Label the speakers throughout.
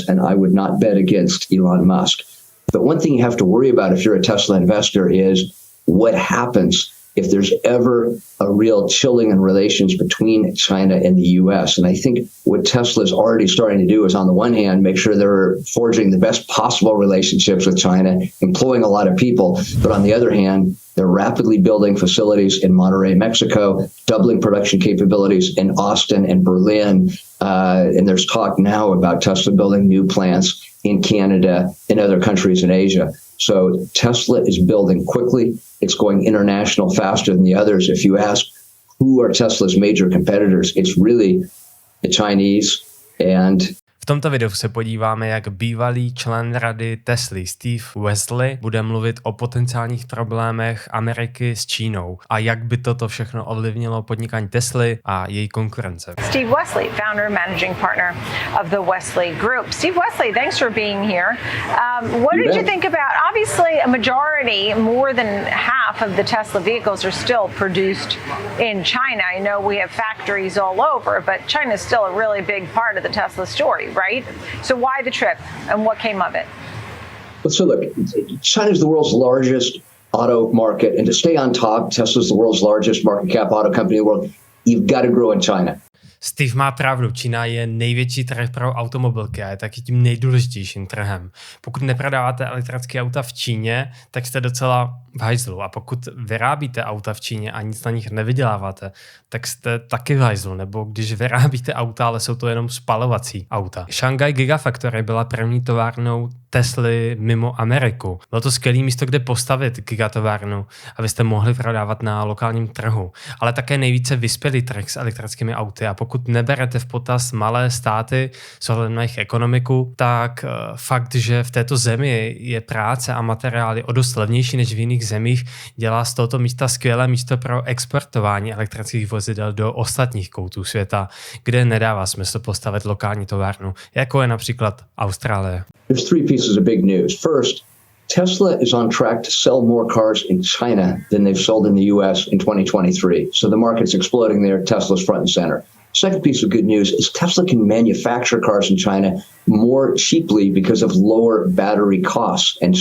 Speaker 1: and I would not bet against Elon Musk. But one thing you have to worry about if you're a Tesla investor is what happens if there's ever a real chilling in relations between China and the U.S. And I think what Tesla is already starting to do is, on the one hand, make sure they're forging the best possible relationships with China, employing a lot of people. But on the other hand, they're rapidly building facilities in Monterrey, Mexico, doubling production capabilities in Austin and Berlin. And there's talk now about Tesla building new plants in Canada and other countries in Asia. So Tesla is building quickly. It's going international faster than the others. If you ask who are Tesla's major competitors, it's really the Chinese. And
Speaker 2: v tomto videu se podíváme, jak bývalý člen rady Tesly Steve Wesley bude mluvit o potenciálních problémech Ameriky s Čínou a jak by toto všechno ovlivnilo podnikání Tesly a její konkurence.
Speaker 3: Steve Wesley, founder and managing partner of the Wesley Group. Steve Wesley, thanks for being here. What did you think about, obviously a majority, more than half of the Tesla vehicles are still produced in China. I know we have factories all over, but China is still a really big part of the Tesla story, right? So why the trip and what came of it?
Speaker 1: So look, China is the world's largest auto market, and to stay on top, Tesla is the world's largest market cap auto company in the world. You've got to grow in China.
Speaker 2: Steve má pravdu, Čína je největší trh pro automobilky a je taky tím nejdůležitějším trhem. Pokud neprodáváte elektrické auta v Číně, tak jste docela v hajzlu, a pokud vyrábíte auta v Číně a nic na nich nevyděláváte, tak jste taky v hajzlu, nebo když vyrábíte auta, ale jsou to jenom spalovací auta. Shanghai Gigafactory byla první továrnou Tesly mimo Ameriku. Bylo to skvělé místo, kde postavit gigatovárnu, abyste mohli prodávat na lokálním trhu, ale také nejvíce vyspělý trh s elektrickými auty. A pokud neberete v potaz malé státy s ohledem na jejich ekonomiku, tak fakt, že v této zemi je práce a materiály o dost levnější než v jiných zemích, dělá z tohoto místa skvělé místo pro exportování elektrických vozidel do ostatních koutů světa, kde nedává smysl postavit lokální továrnu, jako je například Austrálie.
Speaker 1: There's three pieces of big news. First, Tesla is on track to sell more cars in China than they've sold in the US in 2023. So the market's exploding there. Tesla's front and center. Second piece of good news is Tesla can manufacture cars in China more cheaply because of lower battery costs. And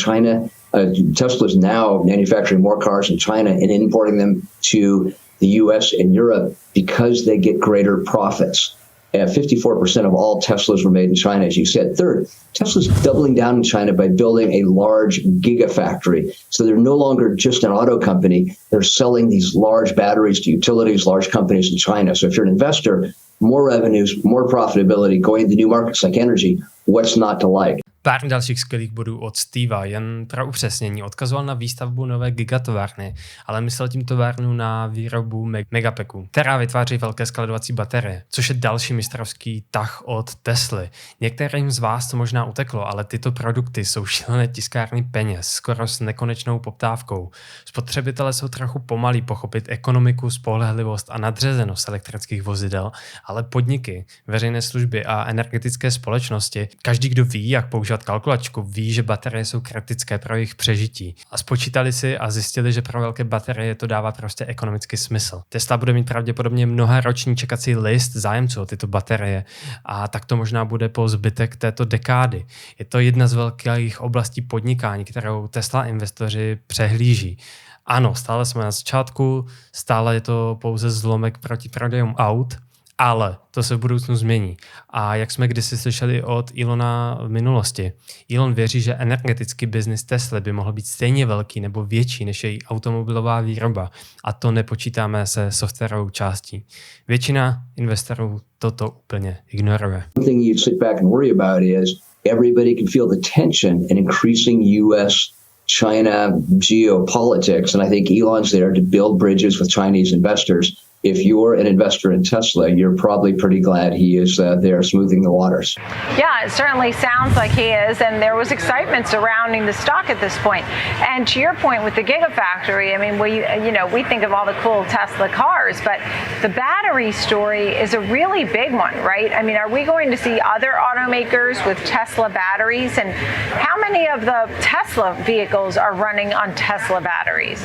Speaker 1: Tesla is now manufacturing more cars in China and importing them to the US and Europe because they get greater profits. 54% of all Teslas were made in China, as you said. Third, Tesla's doubling down in China by building a large gigafactory. So they're no longer just an auto company. They're selling these large batteries to utilities, large companies in China. So if you're an investor, more revenues, more profitability, going into new markets like energy, what's not to like?
Speaker 2: Pár dalších skvělých bodů od Steva, jen pro upřesnění. Odkazoval na výstavbu nové gigatovárny, ale myslel tím továrnu na výrobu megapeků, která vytváří velké skladovací baterie, což je další mistrovský tah od Tesly. Některým z vás to možná uteklo, ale tyto produkty jsou šílené tiskárny peněz, skoro s nekonečnou poptávkou. Spotřebitelé jsou trochu pomalí pochopit ekonomiku, spolehlivost a nadřazenost elektrických vozidel, ale podniky, veřejné služby a energetické společnosti, každý, kdo ví, jak používat kalkulačku, ví, že baterie jsou kritické pro jejich přežití. A spočítali si a zjistili, že pro velké baterie to dává prostě ekonomický smysl. Tesla bude mít pravděpodobně mnoharoční čekací list zájemců o tyto baterie a tak to možná bude po zbytek této dekády. Je to jedna z velkých oblastí podnikání, kterou Tesla investoři přehlíží. Ano, stále jsme na začátku, stále je to pouze zlomek proti prodejům aut, ale to se v budoucnu změní. A jak jsme kdysi slyšeli od Elona v minulosti, Elon věří, že energetický biznis Tesly by mohl být stejně velký nebo větší než její automobilová výroba. A to nepočítáme se softwarovou částí. Většina investorů toto úplně ignoruje.
Speaker 1: One thing you sit back and worry about is everybody can feel the tension in increasing US-China geopolitics. And I think Elon's there to build bridges with Chinese investors. If you're an investor in Tesla, you're probably pretty glad he is there smoothing the waters.
Speaker 3: Yeah, it certainly sounds like he is, and there was excitement surrounding the stock at this point. And to your point with the Gigafactory, I mean, we think of all the cool Tesla cars, but the battery story is a really big one, right? I mean, are we going to see other automakers with Tesla batteries? And how many of the Tesla vehicles are running on Tesla batteries?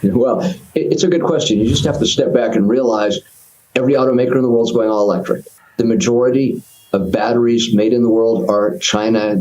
Speaker 1: Well, it's a good question. You just have to step back and realize every automaker in the world is going all electric. The majority of batteries made in the world are China.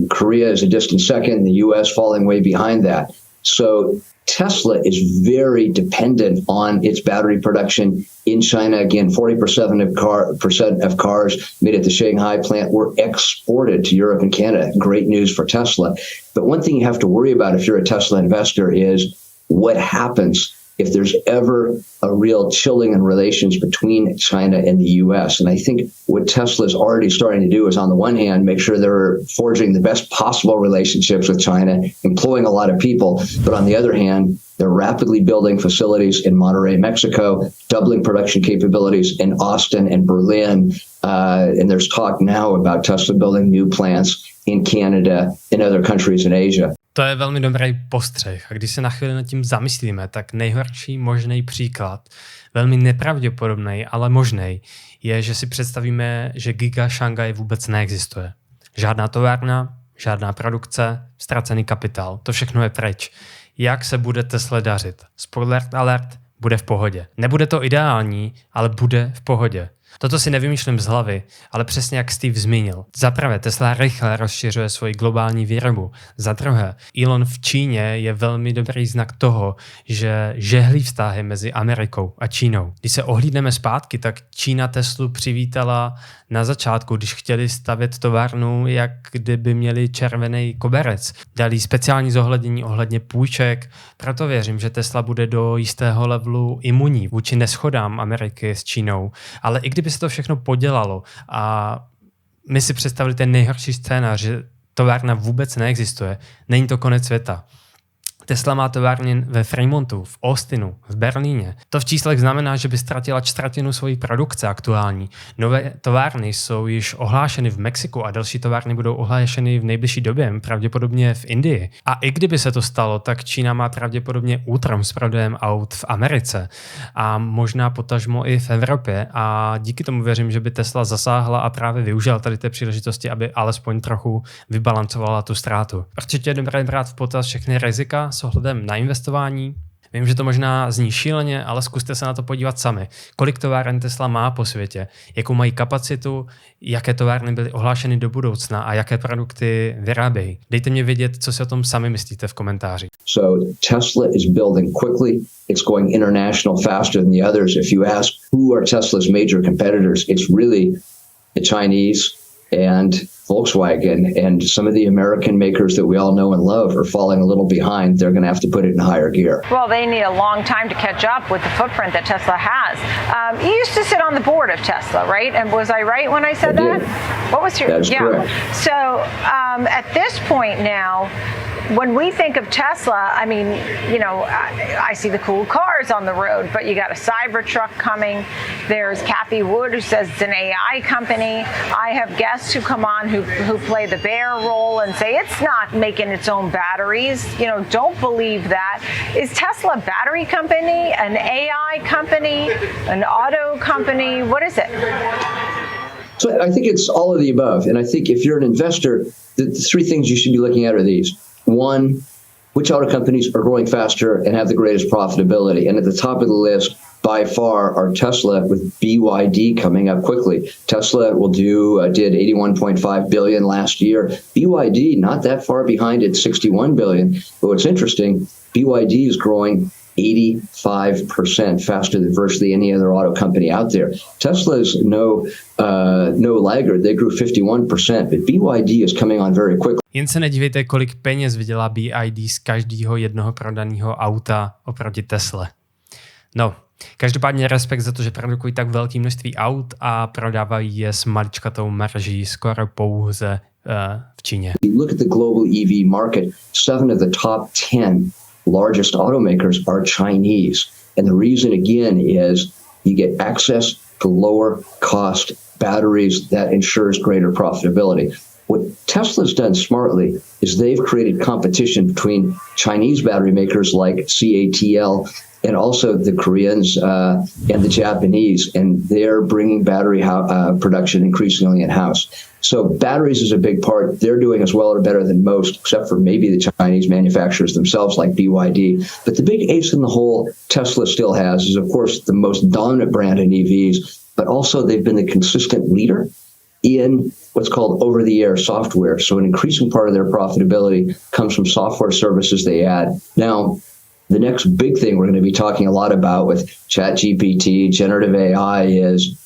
Speaker 1: Korea is a distant second, the US falling way behind that. So Tesla is very dependent on its battery production in China. Again, 40% of cars made at the Shanghai plant were exported to Europe and Canada. Great news for Tesla. But one thing you have to worry about if you're a Tesla investor is what happens if there's ever a real chilling in relations between China and the US. And I think what Tesla is already starting to do is, on the one hand, make sure they're forging the best possible relationships with China, employing a lot of people. But on the other hand, they're rapidly building facilities in Monterrey, Mexico, doubling production capabilities in Austin and Berlin. And there's talk now about Tesla building new plants in Canada and other countries in Asia.
Speaker 2: To je velmi dobrý postřeh. A když se na chvíli nad tím zamyslíme, tak nejhorší možný příklad, velmi nepravděpodobný, ale možný, je, že si představíme, že giga Šanghaj vůbec neexistuje. Žádná továrna, žádná produkce, ztracený kapitál. To všechno je pryč. Jak se bude Tesla dařit? Spoiler alert, bude v pohodě. Nebude to ideální, ale bude v pohodě. Toto si nevymýšlím z hlavy, ale přesně jak Steve zmínil. Za prvé, Tesla rychle rozšiřuje svoji globální výrobu. Za druhé, Elon v Číně je velmi dobrý znak toho, že žehlí vztahy mezi Amerikou a Čínou. Když se ohlídneme zpátky, tak Čína Teslu přivítala na začátku, když chtěli stavět továrnu, jak kdyby měli červený koberec. Dali speciální zohlednění ohledně půjček, proto věřím, že Tesla bude do jistého levelu imunní vůči neschodám Ameriky s Čínou. Ale i kdyby se to všechno podělalo a my si představili ten nejhorší scénář, že továrna vůbec neexistuje, není to konec světa. Tesla má továrny ve Fremontu, v Austinu, v Berlíně. To v číslech znamená, že by ztratila čtvrtinu svojí produkce aktuální. Nové továrny jsou již ohlášeny v Mexiku a další továrny budou ohlášeny v nejbližší době, pravděpodobně v Indii. A i kdyby se to stalo, tak Čína má pravděpodobně útrom s prodejem aut v Americe a možná potažmo i v Evropě. A díky tomu věřím, že by Tesla zasáhla a právě využila tady té příležitosti, aby alespoň trochu vybalancovala tu ztrátu. Určitě je dobré brát v potaz všechny rizika s ohledem na investování. Vím, že to možná zní šíleně, ale zkuste se na to podívat sami. Kolik továren Tesla má po světě, jakou mají kapacitu, jaké továrny byly ohlášeny do budoucna a jaké produkty vyrábějí. Dejte mě vědět, co si o tom sami myslíte v komentáři.
Speaker 1: So Tesla is building quickly. It's going international faster than the others. If you ask who are Tesla's major competitors, it's really the Chinese and Volkswagen, and some of the American makers that we all know and love are falling a little behind. They're going to have to put it in higher gear.
Speaker 3: Well, they need a long time to catch up with the footprint that Tesla has. You used to sit on the board of Tesla, right? And was I right when I said that? What was your?
Speaker 1: That is correct.
Speaker 3: So at this point now, when we think of Tesla, I mean, you know, I see the cool cars on the road, but you got a Cybertruck coming. There's Kathy Wood, who says it's an AI company. I have guests who come on who play the bear role and say it's not making its own batteries. You know, don't believe that. Is Tesla a battery company, an AI company, an auto company? What is it?
Speaker 1: So I think it's all of the above. And I think if you're an investor, the three things you should be looking at are these. One, which auto companies are growing faster and have the greatest profitability? And at the top of the list, by far, are Tesla, with BYD coming up quickly. Tesla will did $81.5 billion last year. BYD, not that far behind at $61 billion. But what's interesting, BYD is growing 85% faster than virtually any other auto company out there. Tesla's no laggard. They grew 51%, but BYD is coming on very quickly.
Speaker 2: Jen se nedívejte, kolik peněz vydělá BYD z každého jednoho prodaného auta oproti Tesle. No, každopádně respekt za to, že produkují tak velké množství aut a prodávají je s maličkatou marží skoro pouze v Číně.
Speaker 1: You look at the global EV market, 7 of the top 10 largest automakers are Chinese. And the reason, again, is you get access to lower cost batteries that ensures greater profitability. What Tesla's done smartly is they've created competition between Chinese battery makers like CATL and also the Koreans and the Japanese, and they're bringing battery production increasingly in-house. So batteries is a big part. They're doing as well or better than most, except for maybe the Chinese manufacturers themselves like BYD. But the big ace in the hole Tesla still has is, of course, the most dominant brand in EVs, but also they've been the consistent leader in what's called over-the-air software. So an increasing part of their profitability comes from software services they add. Now, the next big thing we're going to be talking a lot about with ChatGPT, generative AI, is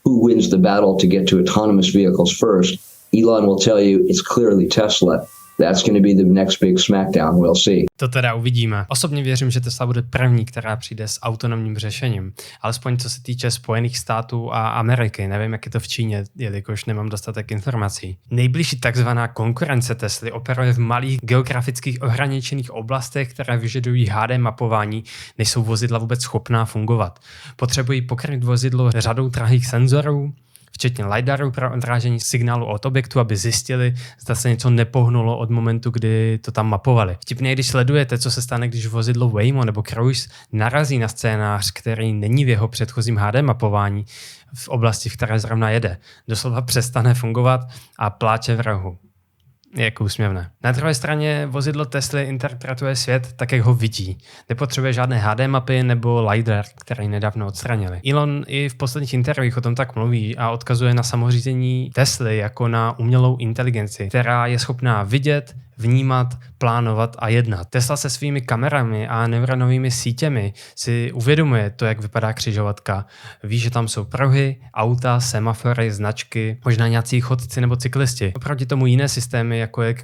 Speaker 1: who wins the battle to get to autonomous vehicles first. Elon will tell you it's clearly Tesla. That's going to be the next big smackdown. We'll see.
Speaker 2: To teda uvidíme. Osobně věřím, že Tesla bude první, která přijde s autonomním řešením. Alespoň co se týče Spojených států a Ameriky. Nevím, jak je to v Číně, jelikož nemám dostatek informací. Nejbližší takzvaná konkurence Tesly operuje v malých geografických ohraničených oblastech, které vyžadují HD mapování, než jsou vozidla vůbec schopná fungovat. Potřebují pokryt vozidlo řadou drahých senzorů, včetně lidaru pro odrážení signálu od objektu, aby zjistili, zda se něco nepohnulo od momentu, kdy to tam mapovali. Vtipně, když sledujete, co se stane, když vozidlo Waymo nebo Cruise narazí na scénář, který není v jeho předchozím HD mapování v oblasti, v které zrovna jede. Doslova přestane fungovat a pláče v rohu. Je jako úsměvné. Na druhé straně vozidlo Tesly interpretuje svět tak, jak ho vidí. Nepotřebuje žádné HD mapy nebo lidar, které nedávno odstranili. Elon i v posledních intervích o tom tak mluví a odkazuje na samořízení Tesly jako na umělou inteligenci, která je schopná vidět, vnímat, plánovat a jednat. Tesla se svými kamerami a neuronovými sítěmi si uvědomuje to, jak vypadá křižovatka. Ví, že tam jsou pruhy, auta, semafory, značky, možná nějací chodci nebo cyklisti. Oproti tomu jiné systémy, jako je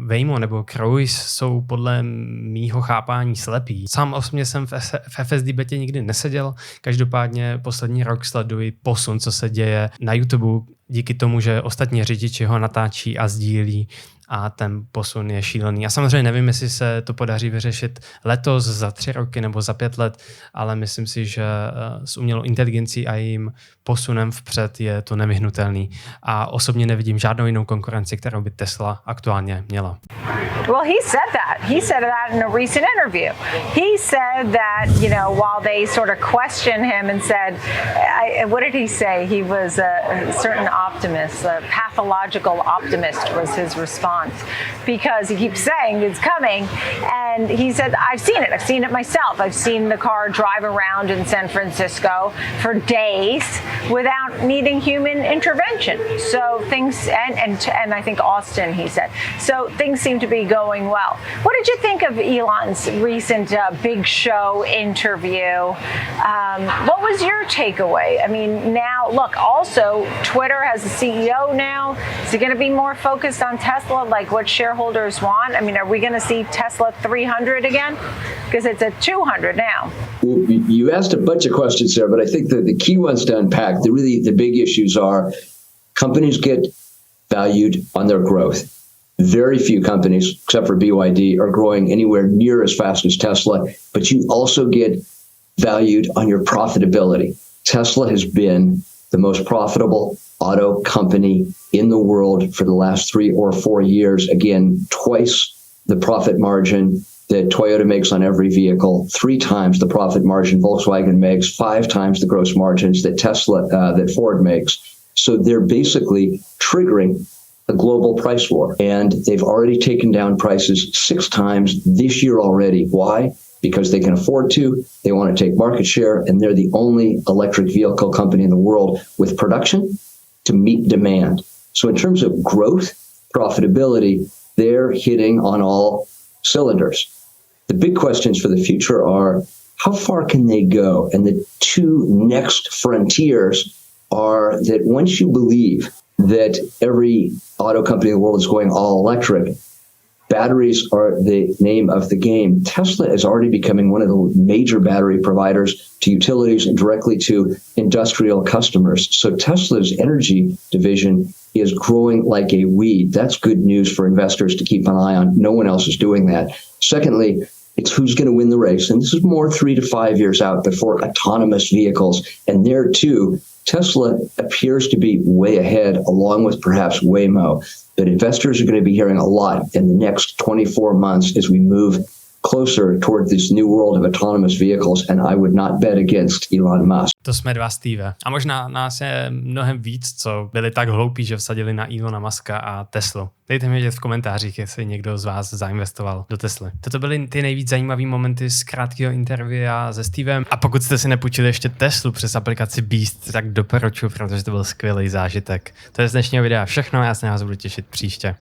Speaker 2: Waymo nebo Cruise, jsou podle mýho chápání slepí. Sám osobně jsem v FSD betě nikdy neseděl, každopádně poslední rok sleduji posun, co se děje na YouTube, díky tomu, že ostatní řidiči ho natáčí a sdílí. A ten posun je šílený. A samozřejmě nevím, jestli se to podaří vyřešit letos, za 3 roky nebo za 5 let, ale myslím si, že s umělou inteligencí a jejím posunem vpřed je to nevyhnutelný. A osobně nevidím žádnou jinou konkurenci, kterou by Tesla aktuálně měla.
Speaker 3: Well, he said that. He said that in a recent interview. He said that, while they sort of questioned him and said, what did he say? He was a certain optimist, a pathological optimist was his response. Because he keeps saying it's coming, and he said, I've seen it myself. I've seen the car drive around in San Francisco for days without needing human intervention. So things, and I think Austin, he said, so things seem to be going well. What did you think of Elon's recent big show interview? What was your takeaway? I mean, now, look, also, Twitter has a CEO now. Is he going to be more focused on Tesla, like what shareholders want? I mean, are we going to see Tesla 300 again? Because it's at 200 now.
Speaker 1: Well, you asked a bunch of questions there, but I think the key ones to unpack, the big issues are companies get valued on their growth. Very few companies, except for BYD, are growing anywhere near as fast as Tesla, but you also get valued on your profitability. Tesla has been the most profitable auto company in the world for the last 3 or 4 years. Again, twice the profit margin that Toyota makes on every vehicle, 3 times the profit margin Volkswagen makes, 5 times the gross margins that Ford makes. So they're basically triggering a global price war, and they've already taken down prices 6 times this year already. Why? Because they can afford to, they want to take market share, and they're the only electric vehicle company in the world with production to meet demand. So in terms of growth, profitability, they're hitting on all cylinders. The big questions for the future are, how far can they go? And the 2 next frontiers are that once you believe that every auto company in the world is going all electric, batteries are the name of the game. Tesla is already becoming one of the major battery providers to utilities and directly to industrial customers. So Tesla's energy division is growing like a weed. That's good news for investors to keep an eye on. No one else is doing that. Secondly, it's who's going to win the race. And this is more 3 to 5 years out before autonomous vehicles. And there too, Tesla appears to be way ahead, along with perhaps Waymo. But investors are going to be hearing a lot in the next 24 months as we move closer toward this new world of autonomous vehicles, and I would not bet against Elon Musk.
Speaker 2: To jsme dva, Steve. A možná nás je mnohem víc, co byli tak hloupí, že vsadili na Elona Muska a Teslu. Dejte mi vědět v komentářích, jestli někdo z vás zainvestoval do Tesly. Toto byly ty nejvíc zajímavé momenty z krátkého intervia se Stevem. A pokud jste si nepůjčili ještě Teslu přes aplikaci Beast, tak doporučuji, protože to byl skvělý zážitek. To je z dnešního videa všechno, já se na vás budu těšit příště.